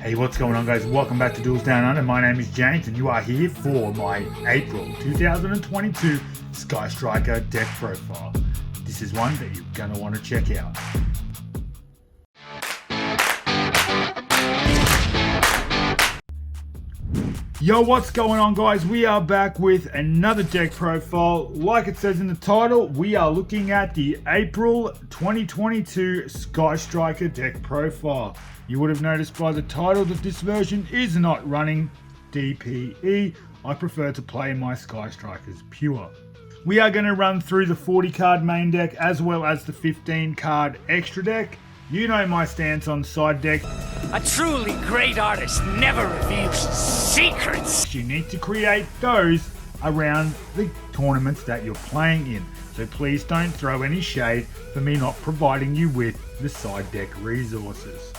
Hey, what's going on, guys? Welcome back to Duels Down Under. My name is James and you are here for my April 2022 Sky Striker deck profile. This is one that you're going to want to check out. Yo, what's going on, guys? We are back with another deck profile. Like it says in the title, we are looking at the April 2022 Sky Striker deck profile. You would have noticed by the title that this version is not running DPE. I prefer to play my Sky Strikers pure. We are going to run through the 40 card main deck as well as the 15 card extra deck. You know my stance on side deck. A truly great artist never reveals secrets. You need to create those around the tournaments that you're playing in. So please don't throw any shade for me not providing you with the side deck resources.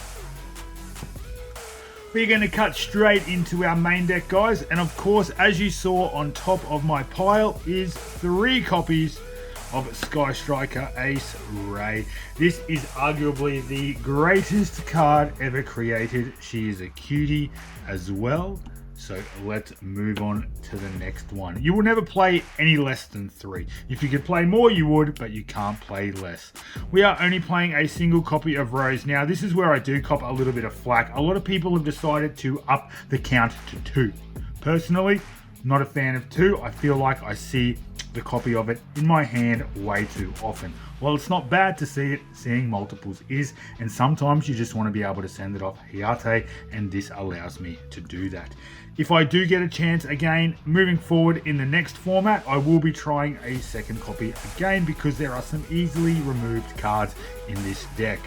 We're going to cut straight into our main deck, guys. And of course, as you saw on top of my pile is 3 copies of Sky Striker ACE-RAYE. This is arguably the greatest card ever created. She is a cutie as well. So let's move on to the next one. You will never play any less than 3. If you could play more, you would, but you can't play less. We are only playing a single copy of ROZE. Now, this is where I do cop a little bit of flack. A lot of people have decided to up the count to 2. Personally, not a fan of 2. I feel like I see the copy of it in my hand way too often. Well, it's not bad to see it. Seeing multiples is, and sometimes you just want to be able to send it off HAYATE, and this allows me to do that. If I do get a chance again moving forward in the next format, I will be trying a second copy again because there are some easily removed cards in this deck.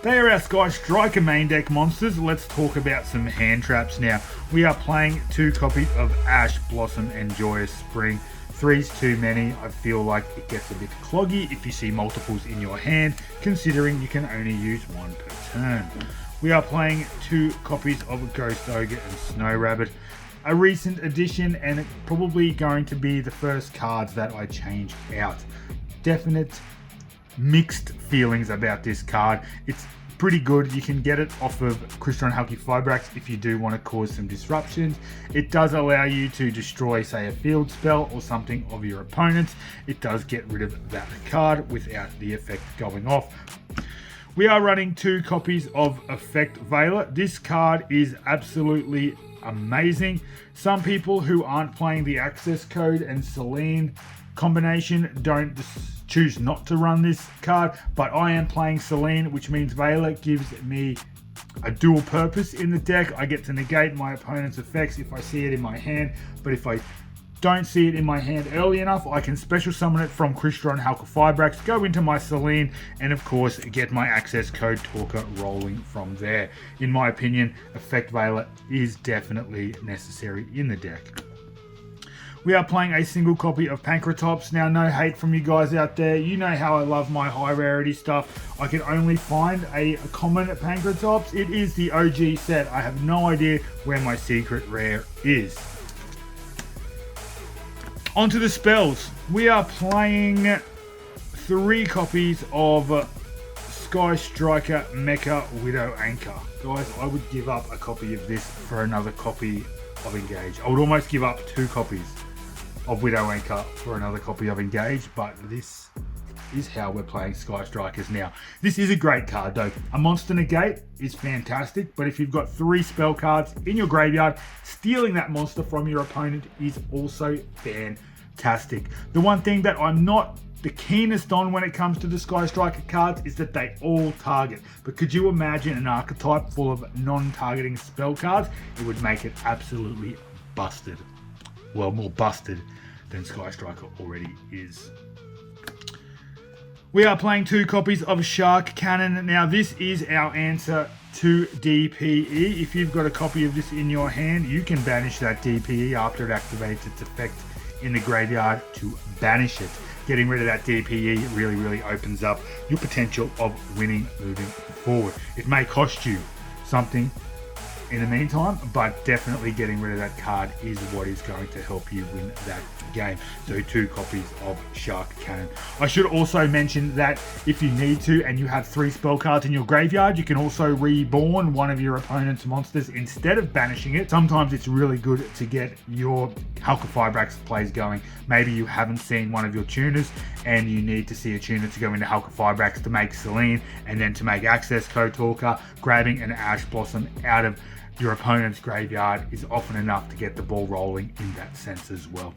They are our Sky Striker main deck monsters. Let's talk about some hand traps now. We are playing 2 copies of Ash, Blossom and Joyous Spring. 3's too many. I feel like it gets a bit cloggy if you see multiples in your hand, considering you can only use 1 per turn. We are playing 2 copies of Ghost Ogre and Snow Rabbit. A recent addition, and probably going to be the first cards that I change out. Definite mixed feelings about this card. It's pretty good. You can get it off of CRYSTRON HALQIFIBRAX if you do want to cause some disruptions. It does allow you to destroy, say, a field spell or something of your opponent's. It does get rid of that card without the effect going off. We are running 2 copies of Effect Veiler. This card is absolutely amazing. Some people who aren't playing the access code and Selene combination don't choose not to run this card, but I am playing Selene, which means Veiler gives me a dual purpose in the deck. I get to negate my opponent's effects if I see it in my hand, but if I don't see it in my hand early enough, I can special summon it from CRYSTRON HALQIFIBRAX, go into my Selene, and of course get my access code Talker rolling from there. In my opinion, Effect Veiler is definitely necessary in the deck. We are playing a single copy of PANKRATOPS. Now, no hate from you guys out there. You know how I love my high rarity stuff. I can only find a common PANKRATOPS. It is the OG set. I have no idea where my secret rare is. Onto the spells. We are playing 3 copies of Sky Striker Mecha Widow Anchor. Guys, I would give up a copy of this for another copy of Engage. I would almost give up 2 copies of Widow Anchor for another copy of Engage, but this is how we're playing Sky Strikers now. This is a great card though. A Monster Negate is fantastic, but if you've got 3 spell cards in your graveyard, stealing that monster from your opponent is also fantastic. The one thing that I'm not the keenest on when it comes to the Sky Striker cards is that they all target. But could you imagine an archetype full of non-targeting spell cards? It would make it absolutely busted. Well, more busted than Sky Striker already is. We are playing 2 copies of Shark Cannon. Now, this is our answer to DPE. If you've got a copy of this in your hand, you can banish that DPE after it activates its effect in the graveyard to banish it. Getting rid of that DPE really opens up your potential of winning moving forward. It may cost you something in the meantime, but definitely getting rid of that card is what is going to help you win that game. So 2 copies of Shark Cannon. I should also mention that if you need to and you have 3 spell cards in your graveyard, you can also reborn one of your opponent's monsters instead of banishing it. Sometimes it's really good to get your HALQIFIBRAX plays going. Maybe you haven't seen one of your tuners and you need to see a tuner to go into HALQIFIBRAX to make Selene and then to make Access Co-Talker. Grabbing an Ash Blossom out of your opponent's graveyard is often enough to get the ball rolling in that sense as well.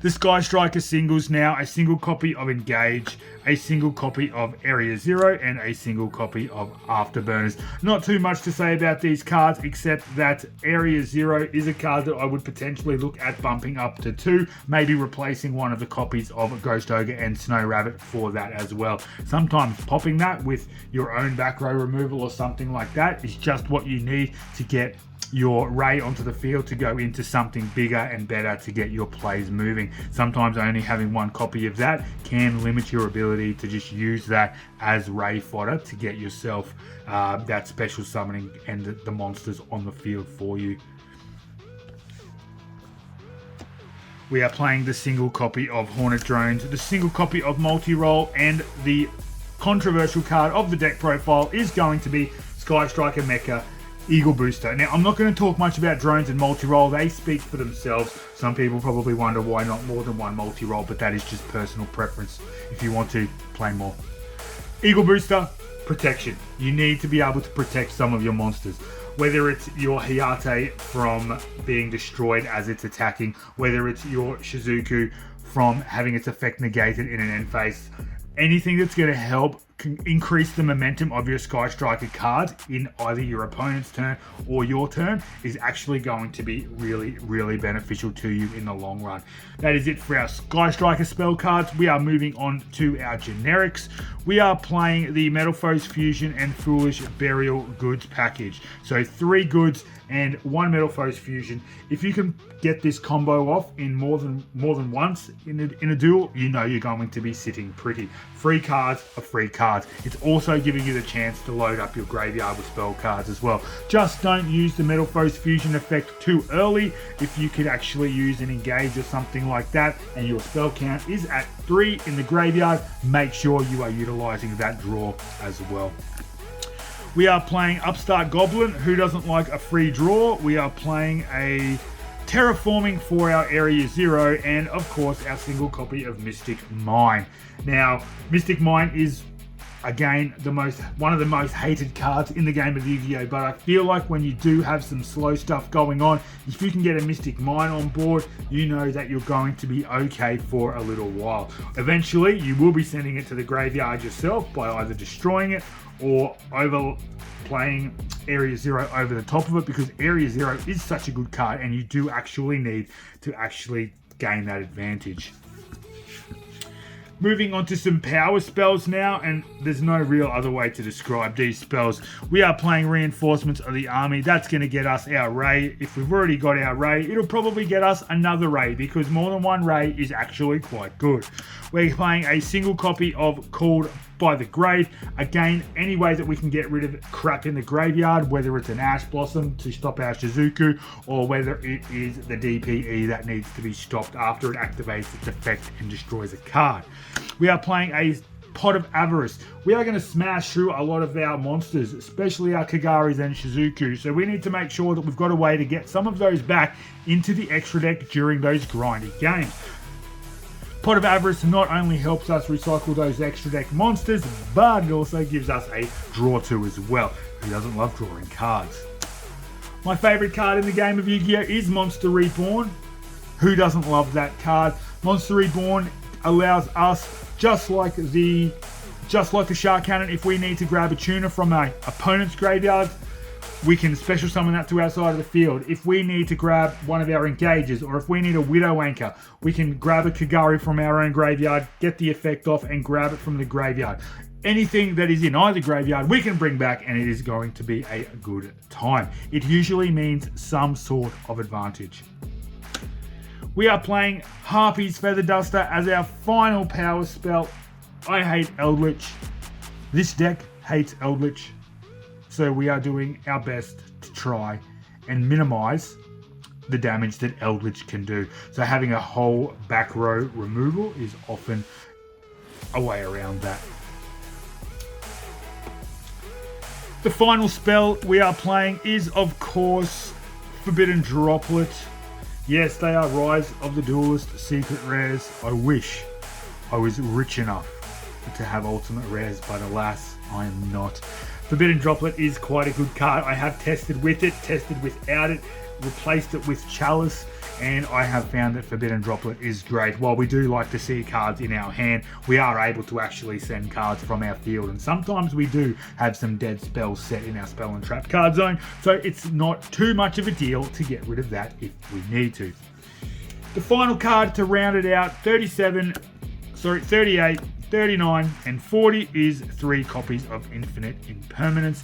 The Sky Striker singles now: a single copy of Engage, a single copy of Area Zero, and a single copy of Afterburners. Not too much to say about these cards, except that Area Zero is a card that I would potentially look at bumping up to 2, maybe replacing one of the copies of Ghost Ogre and Snow Rabbit for that as well. Sometimes popping that with your own back row removal or something like that is just what you need to get your Ray onto the field to go into something bigger and better to get your plays moving. Sometimes only having 1 copy of that can limit your ability to just use that as Ray fodder to get yourself that special summoning and the monsters on the field for you. We are playing the single copy of Hornet Drones, the single copy of Multirole, and the controversial card of the deck profile is going to be Sky Striker MECHA-EAGLE Booster. Now, I'm not going to talk much about drones and multi-roll. They speak for themselves. Some people probably wonder why not more than 1 multi-roll, but that is just personal preference. If you want to, play more. Eagle Booster, protection. You need to be able to protect some of your monsters. Whether it's your Hayate from being destroyed as it's attacking, whether it's your Shizuku from having its effect negated in an end phase. Anything that's going to help increase the momentum of your Sky Striker cards in either your opponent's turn or your turn is actually going to be really beneficial to you in the long run. That is it for our Sky Striker spell cards. We are moving on to our generics. We are playing the METALFOES Fusion and Foolish Burial Goods package. So 3 goods and 1 METALFOES Fusion. If you can get this combo off in more than once in a duel, you know you're going to be sitting pretty. Free cards are free cards. It's also giving you the chance to load up your graveyard with spell cards as well. Just don't use the METALFOES Fusion effect too early. If you could actually use an Engage or something like that and your spell count is at 3 in the graveyard, make sure you are utilizing that draw as well. We are playing Upstart Goblin. Who doesn't like a free draw? We are playing a Terraforming for our Area Zero, and of course our single copy of Mystic Mine. Now, Mystic Mine is again one of the most hated cards in the game of Yu-Gi-Oh! But I feel like when you do have some slow stuff going on, if you can get a Mystic Mine on board, you know that you're going to be okay for a little while. Eventually, you will be sending it to the graveyard yourself by either destroying it or playing Area Zero over the top of it, because Area Zero is such a good card and you do actually need to actually gain that advantage. Moving on to some power spells now, and there's no real other way to describe these spells. We are playing Reinforcements of the Army. That's going to get us our Ray. If we've already got our Ray, it'll probably get us another Ray, because more than 1 Ray is actually quite good. We're playing a single copy of Called by the Grave. Again, any way that we can get rid of crap in the graveyard, whether it's an Ash Blossom to stop our Shizuku, or whether it is the DPE that needs to be stopped after it activates its effect and destroys a card. We are playing a Pot of Avarice. We are going to smash through a lot of our monsters, especially our Kagaris and Shizuku, so we need to make sure that we've got a way to get some of those back into the extra deck during those grindy games. Pot of Avarice not only helps us recycle those extra deck monsters, but it also gives us a draw to as well. Who doesn't love drawing cards? My favourite card in the game of Yu-Gi-Oh! Is Monster Reborn. Who doesn't love that card? Monster Reborn allows us, just like the Shark Cannon, if we need to grab a tuner from our opponent's graveyard, we can special summon that to our side of the field. If we need to grab one of our Engages, or if we need a Widow Anchor, we can grab a Kagari from our own graveyard, get the effect off, and grab it from the graveyard. Anything that is in either graveyard, we can bring back, and it is going to be a good time. It usually means some sort of advantage. We are playing Harpie'S Feather Duster as our final power spell. I hate Eldritch. This deck hates Eldritch. So we are doing our best to try and minimize the damage that Eldritch can do. So having a whole back row removal is often a way around that. The final spell we are playing is, of course, Forbidden Droplet. Yes, they are Rise of the Duelist secret rares. I wish I was rich enough to have ultimate rares, but alas, I am not. Forbidden Droplet is quite a good card. I have tested with it, tested without it, replaced it with Chalice, and I have found that Forbidden Droplet is great. While we do like to see cards in our hand, we are able to actually send cards from our field, and sometimes we do have some dead spells set in our spell and trap card zone, so it's not too much of a deal to get rid of that if we need to. The final card to round it out, 38, 39, and 40 is 3 copies of Infinite Impermanence.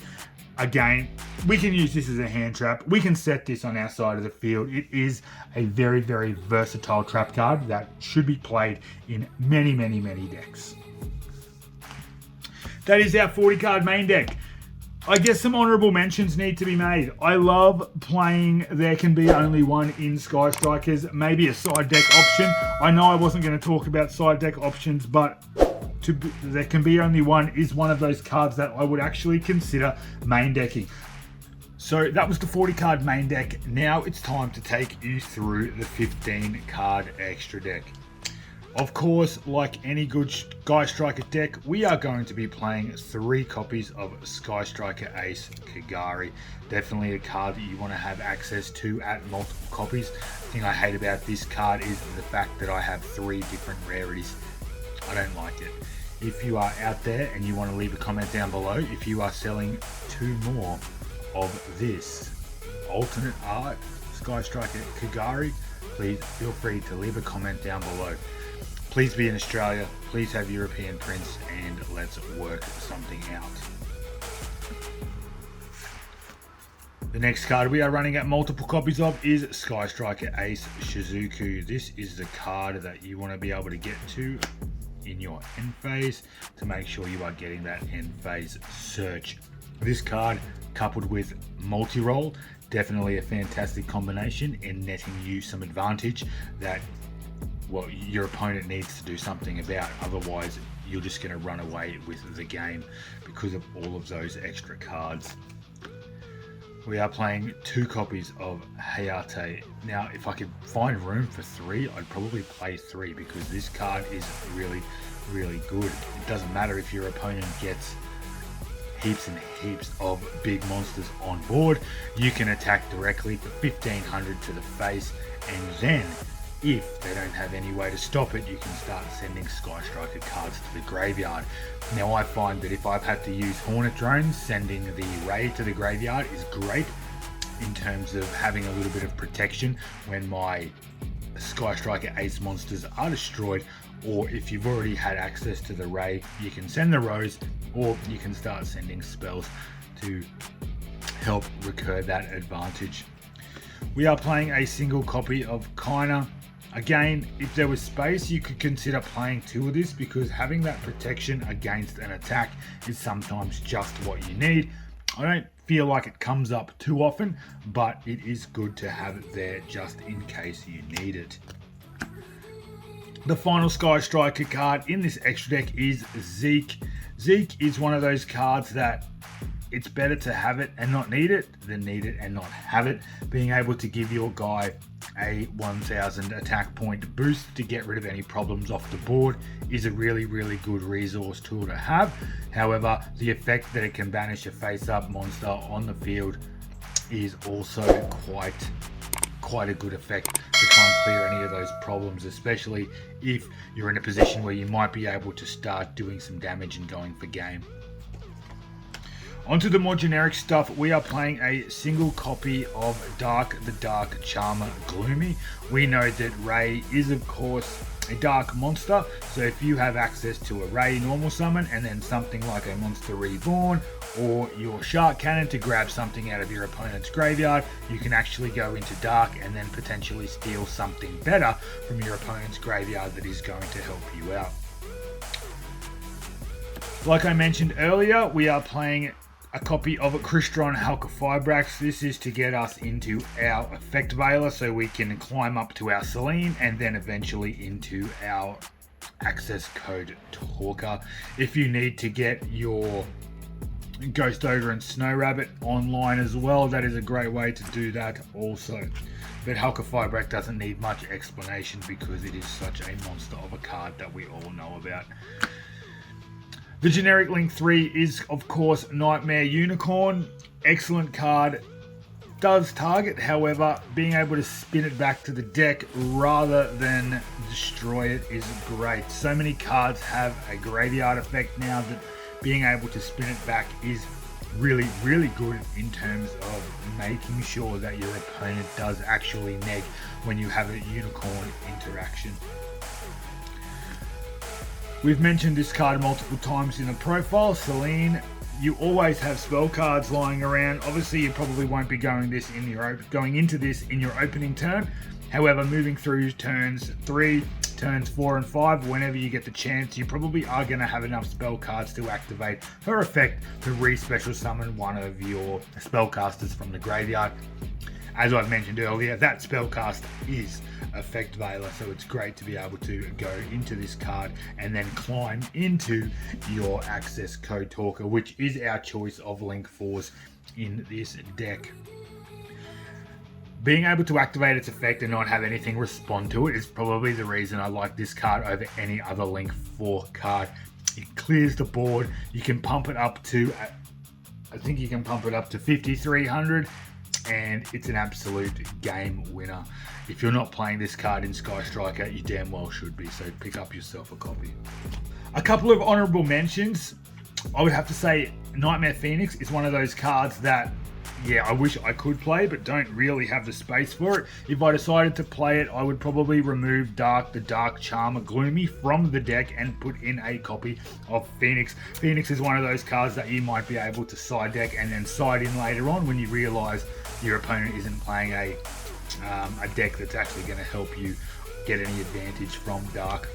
Again, we can use this as a hand trap. We can set this on our side of the field. It is a very, very versatile trap card that should be played in many, many, many decks. That is our 40 card main deck. I guess some honourable mentions need to be made. I love playing There Can Be Only One in Sky Strikers, maybe a side deck option. I know I wasn't going to talk about side deck options, but There Can Be Only One is one of those cards that I would actually consider main decking. So that was the 40 card main deck. Now it's time to take you through the 15 card extra deck. Of course, like any good Sky Striker deck, we are going to be playing 3 copies of Sky Striker Ace KAGARI. Definitely a card that you want to have access to at multiple copies. The thing I hate about this card is the fact that I have 3 different rarities. I don't like it. If you are out there and you want to leave a comment down below, if you are selling 2 more of this alternate art Sky Striker KAGARI, please feel free to leave a comment down below. Please be in Australia, please have European prints, and let's work something out. The next card we are running at multiple copies of is Sky Striker Ace SHIZUKU. This is the card that you want to be able to get to in your end phase to make sure you are getting that end phase search. This card, coupled with multi-roll, definitely a fantastic combination in netting you some advantage that, well, your opponent needs to do something about. Otherwise, you're just going to run away with the game because of all of those extra cards. We are playing 2 copies of HAYATE. Now, if I could find room for 3, I'd probably play 3 because this card is really, really good. It doesn't matter if your opponent gets heaps and heaps of big monsters on board. You can attack directly for 1500 to the face, and then if they don't have any way to stop it, you can start sending Sky Striker cards to the graveyard. Now, I find that if I've had to use Hornet drones, sending the Ray to the graveyard is great in terms of having a little bit of protection when my Sky Striker Ace monsters are destroyed, or if you've already had access to the Ray, you can send the Rose, or you can start sending spells to help recur that advantage. We are playing a single copy of KAINA. Again, if there was space, you could consider playing 2 of this because having that protection against an attack is sometimes just what you need. I don't feel like it comes up too often, but it is good to have it there just in case you need it. The final Sky Striker card in this extra deck is ZEKE. ZEKE is one of those cards that it's better to have it and not need it than need it and not have it. Being able to give your guy a 1000 attack point boost to get rid of any problems off the board is a really, really good resource tool to have. However, the effect that it can banish a face-up monster on the field is also quite a good effect to try and clear any of those problems, especially if you're in a position where you might be able to start doing some damage and going for game. Onto the more generic stuff, we are playing a single copy of DHARC, the Dark Charmer Gloomy. We know that Ray is, of course, a dark monster, so if you have access to a Ray normal summon and then something like a monster reborn or your shark cannon to grab something out of your opponent's graveyard, you can actually go into DHARC and then potentially steal something better from your opponent's graveyard that is going to help you out. Like I mentioned earlier, we are playing a copy of CRYSTRON HALQIFIBRAX. This is to get us into our effect veiler so we can climb up to our Selene and then eventually into our access code talker. If you need to get your Ghost Ogre and Snow Rabbit online as well, that is a great way to do that also. But HALQIFIBRAX doesn't need much explanation because it is such a monster of a card that we all know about. The generic Link 3 is, of course, Knightmare Unicorn. Excellent card. Does target, however, being able to spin it back to the deck rather than destroy it is great. So many cards have a graveyard effect now that being able to spin it back is really, really good in terms of making sure that your opponent does actually neg when you have a unicorn interaction. We've mentioned this card multiple times in the profile. Selene, you always have spell cards lying around. Obviously, you probably won't be going into this in your opening turn. However, moving through turns 3, turns 4 and 5, whenever you get the chance, you probably are going to have enough spell cards to activate her effect to re-special summon one of your spellcasters from the graveyard. As I've mentioned earlier, that spellcaster is Effect Veiler, so it's great to be able to go into this card and then climb into your Access Code Talker, which is our choice of Link 4s in this deck. Being able to activate its effect and not have anything respond to it is probably the reason I like this card over any other Link 4 card. It clears the board. You can pump it up to, I think you can pump it up to 5,300. And it's an absolute game winner. If you're not playing this card in Sky Striker, you damn well should be, so pick up yourself a copy. A couple of honorable mentions. I would have to say Nightmare Phoenix is one of those cards that, yeah, I wish I could play, but don't really have the space for it. If I decided to play it, I would probably remove the Dark Charmer Gloomy from the deck and put in a copy of Phoenix. Phoenix is one of those cards that you might be able to side deck and then side in later on when you realize your opponent isn't playing a deck that's actually going to help you get any advantage from Dark.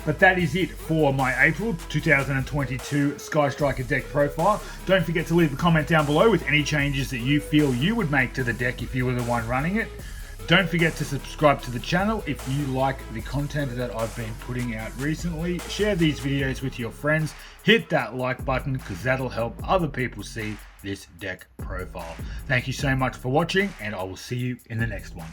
But that is it for my April 2022 Sky Striker deck profile. Don't forget to leave a comment down below with any changes that you feel you would make to the deck if you were the one running it. Don't forget to subscribe to the channel if you like the content that I've been putting out recently. Share these videos with your friends. Hit that like button because that'll help other people see this deck profile. Thank you so much for watching, and I will see you in the next one.